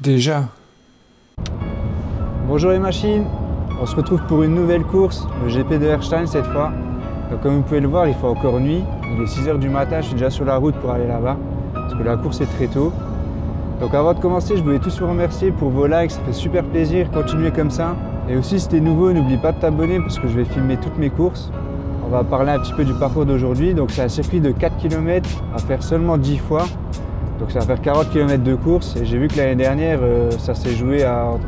Déjà. Bonjour les machines, on se retrouve pour une nouvelle course, le GP de Erstein cette fois. Donc, comme vous pouvez le voir, il fait encore nuit, il est 6 h du matin, je suis déjà sur la route pour aller là-bas, parce que la course est très tôt. Donc avant de commencer, je voulais tous vous remercier pour vos likes, ça fait super plaisir, continuez comme ça. Et aussi si t'es nouveau, n'oublie pas de t'abonner parce que je vais filmer toutes mes courses. On va parler un petit peu du parcours d'aujourd'hui, donc c'est un circuit de 4 km à faire seulement 10 fois. Donc ça va faire 40 km de course et j'ai vu que l'année dernière ça s'est joué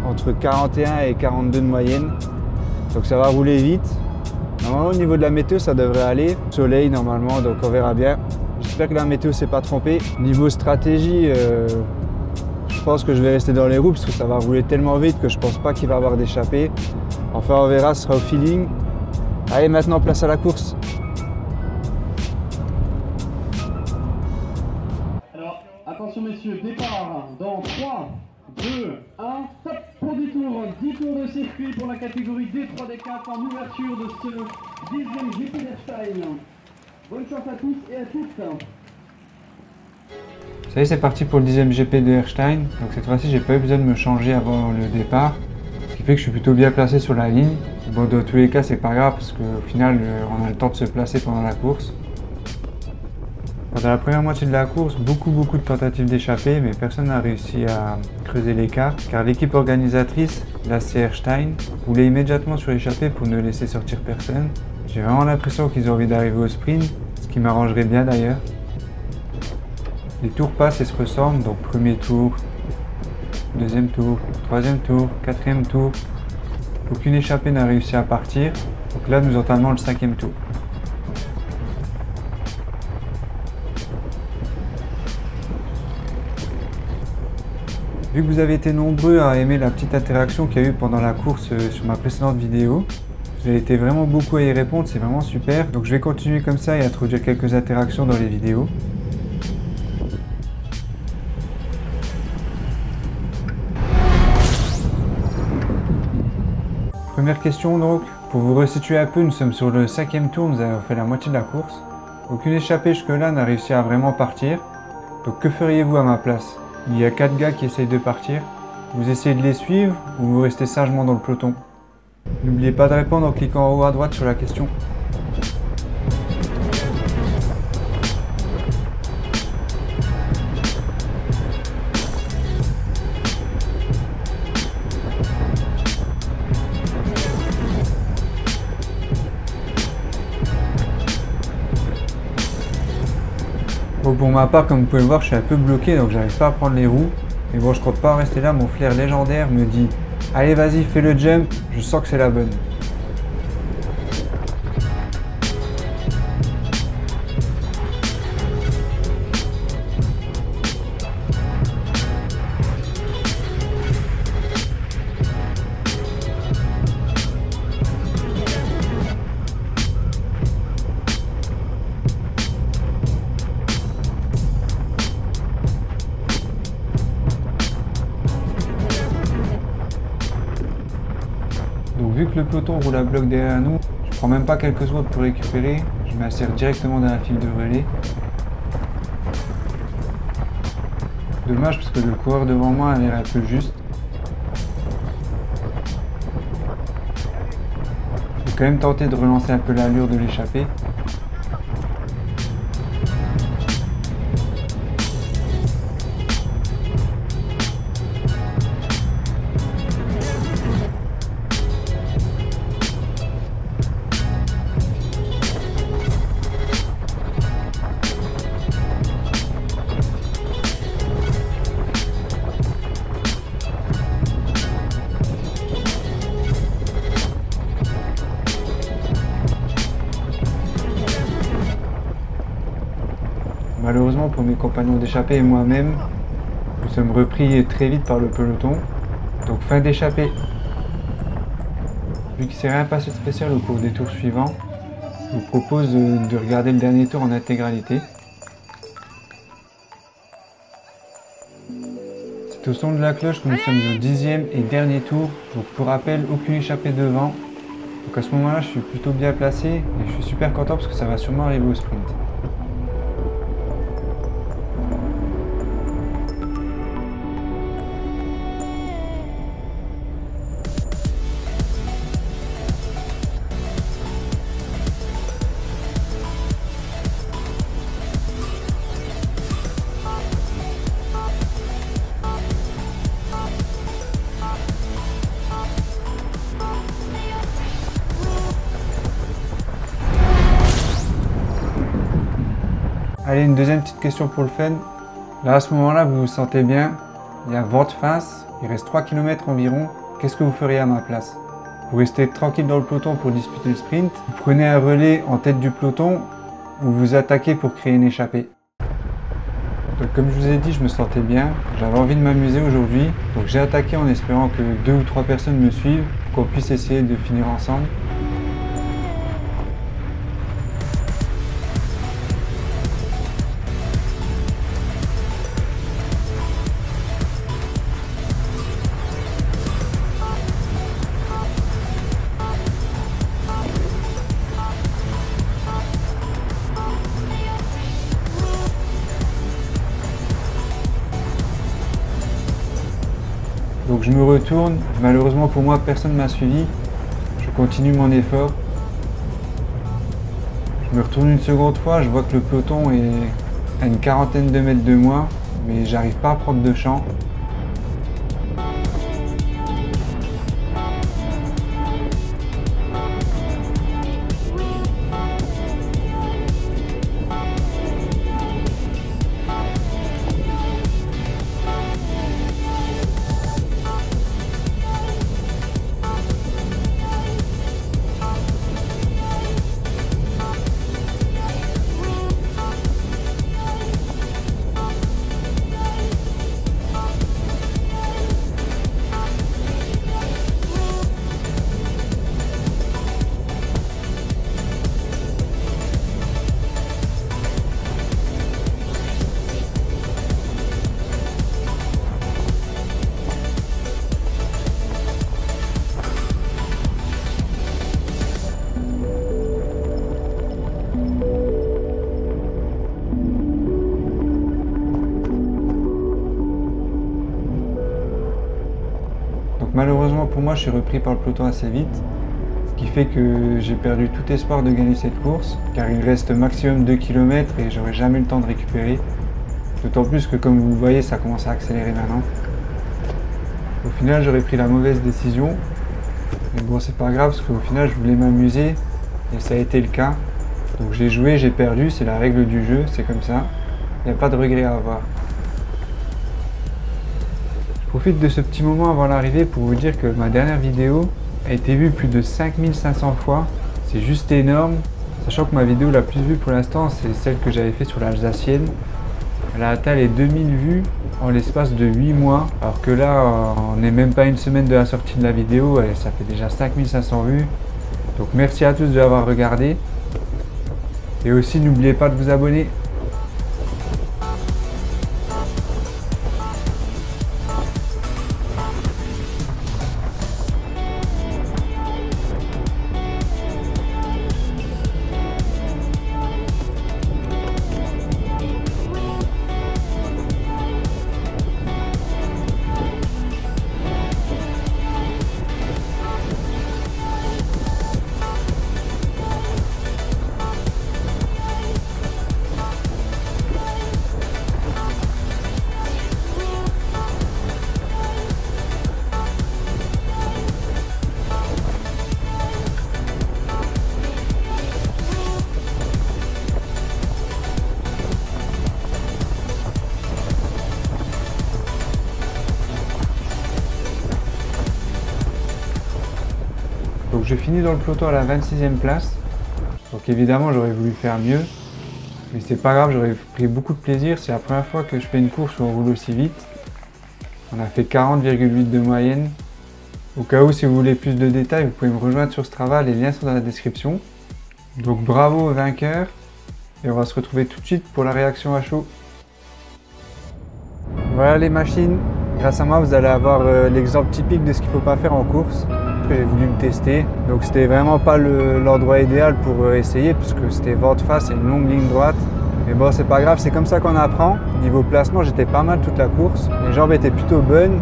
entre 41 et 42 de moyenne. Donc ça va rouler vite. Normalement au niveau de la météo ça devrait aller. Soleil normalement donc on verra bien. J'espère que la météo s'est pas trompée. Niveau stratégie, je pense que je vais rester dans les roues parce que ça va rouler tellement vite que je pense pas qu'il va y avoir d'échappée. Enfin on verra, ce sera au feeling. Allez maintenant place à la course. Attention messieurs, départ dans 3, 2, 1, top pour 10 tours. 10 tours de circuit pour la catégorie D3, D4 en ouverture de ce 10e GP d'Erstein. Bonne chance à tous et à toutes. Ça y est, c'est parti pour le 10e GP de Erstein. Donc cette fois-ci, j'ai pas eu besoin de me changer avant le départ. Ce qui fait que je suis plutôt bien placé sur la ligne. Bon, dans tous les cas, c'est pas grave parce qu'au final, on a le temps de se placer pendant la course. Pendant la première moitié de la course, beaucoup de tentatives d'échapper, mais personne n'a réussi à creuser l'écart, car l'équipe organisatrice, la Erstein, roulait immédiatement sur l'échappée pour ne laisser sortir personne. J'ai vraiment l'impression qu'ils ont envie d'arriver au sprint, ce qui m'arrangerait bien d'ailleurs. Les tours passent et se ressemblent, donc premier tour, deuxième tour, troisième tour, quatrième tour. Aucune échappée n'a réussi à partir, donc là nous entamons le 5e tour. Vu que vous avez été nombreux à aimer la petite interaction qu'il y a eu pendant la course sur ma précédente vidéo, vous avez été vraiment beaucoup à y répondre, c'est vraiment super. Donc je vais continuer comme ça et introduire quelques interactions dans les vidéos. Première question donc, pour vous resituer un peu, nous sommes sur le 5e tour, nous avons fait la moitié de la course. Aucune échappée jusque-là n'a réussi à vraiment partir. Donc que feriez-vous à ma place? Il y a 4 gars qui essayent de partir. Vous essayez de les suivre ou vous restez sagement dans le peloton? N'oubliez pas de répondre en cliquant en haut à droite sur la question. Bon, pour ma part, comme vous pouvez le voir, je suis un peu bloqué, donc j'arrive pas à prendre les roues. Mais bon, je compte pas en rester là, mon flair légendaire me dit « Allez, vas-y, fais le jump, je sens que c'est la bonne ». Donc vu que le peloton roule à bloc derrière nous, je prends même pas quelques secondes pour récupérer, je m'insère directement dans la file de relais. Dommage parce que le coureur devant moi a l'air un peu juste. J'ai quand même tenté de relancer un peu l'allure de l'échappée. Malheureusement pour mes compagnons d'échappée et moi-même, nous sommes repris très vite par le peloton. Donc fin d'échappée. Vu qu'il ne s'est rien passé de spécial au cours des tours suivants, je vous propose de regarder le dernier tour en intégralité. C'est au son de la cloche que nous sommes au 10e et dernier tour. Donc pour rappel, aucune échappée devant. Donc à ce moment-là, je suis plutôt bien placé et je suis super content parce que ça va sûrement arriver au sprint. Allez, une deuxième petite question pour le fun. Là, à ce moment-là, vous vous sentez bien. Il y a vent de face, il reste 3 km environ. Qu'est-ce que vous feriez à ma place? Vous restez tranquille dans le peloton pour disputer le sprint. Vous prenez un relais en tête du peloton ou vous attaquez pour créer une échappée. Donc, comme je vous ai dit, je me sentais bien. J'avais envie de m'amuser aujourd'hui. Donc j'ai attaqué en espérant que 2 ou 3 personnes me suivent, qu'on puisse essayer de finir ensemble. Donc je me retourne, malheureusement pour moi personne ne m'a suivi, je continue mon effort. Je me retourne une seconde fois, je vois que le peloton est à une quarantaine de mètres de moi, mais j'arrive pas à prendre de champ. Malheureusement pour moi, je suis repris par le peloton assez vite, ce qui fait que j'ai perdu tout espoir de gagner cette course, car il reste maximum 2 km et j'aurai jamais le temps de récupérer. D'autant plus que comme vous le voyez, ça commence à accélérer maintenant. Au final, j'aurais pris la mauvaise décision, mais bon, c'est pas grave parce qu'au final, je voulais m'amuser et ça a été le cas. Donc j'ai joué, j'ai perdu, c'est la règle du jeu, c'est comme ça. Il n'y a pas de regret à avoir. Je profite de ce petit moment avant l'arrivée pour vous dire que ma dernière vidéo a été vue plus de 5500 fois. C'est juste énorme, sachant que ma vidéo la plus vue pour l'instant, c'est celle que j'avais fait sur l'Alsacienne. Elle a atteint les 2000 vues en l'espace de 8 mois, alors que là, on n'est même pas une semaine de la sortie de la vidéo et ça fait déjà 5500 vues. Donc merci à tous de l'avoir regardé. Et aussi, n'oubliez pas de vous abonner. Donc je finis dans le peloton à la 26e place. Donc évidemment j'aurais voulu faire mieux. Mais c'est pas grave, j'aurais pris beaucoup de plaisir. C'est la première fois que je fais une course où on roule aussi vite. On a fait 40,8 de moyenne. Au cas où, si vous voulez plus de détails, vous pouvez me rejoindre sur Strava, les liens sont dans la description. Donc bravo aux vainqueurs. Et on va se retrouver tout de suite pour la réaction à chaud. Voilà les machines. Grâce à moi, vous allez avoir l'exemple typique de ce qu'il ne faut pas faire en course. J'ai voulu me tester, donc c'était vraiment pas l'endroit idéal pour essayer puisque c'était vent de face et une longue ligne droite. Mais bon, c'est pas grave, c'est comme ça qu'on apprend. Niveau placement, j'étais pas mal toute la course. Les jambes étaient plutôt bonnes,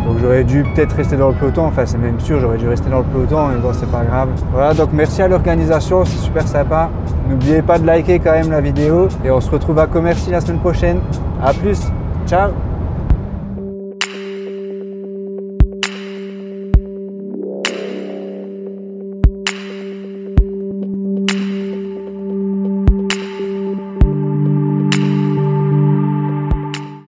donc j'aurais dû peut-être rester dans le peloton. Enfin, c'est même sûr, j'aurais dû rester dans le peloton, mais bon, c'est pas grave. Voilà, donc merci à l'organisation, c'est super sympa. N'oubliez pas de liker quand même la vidéo et on se retrouve à Commercy la semaine prochaine. A plus, ciao.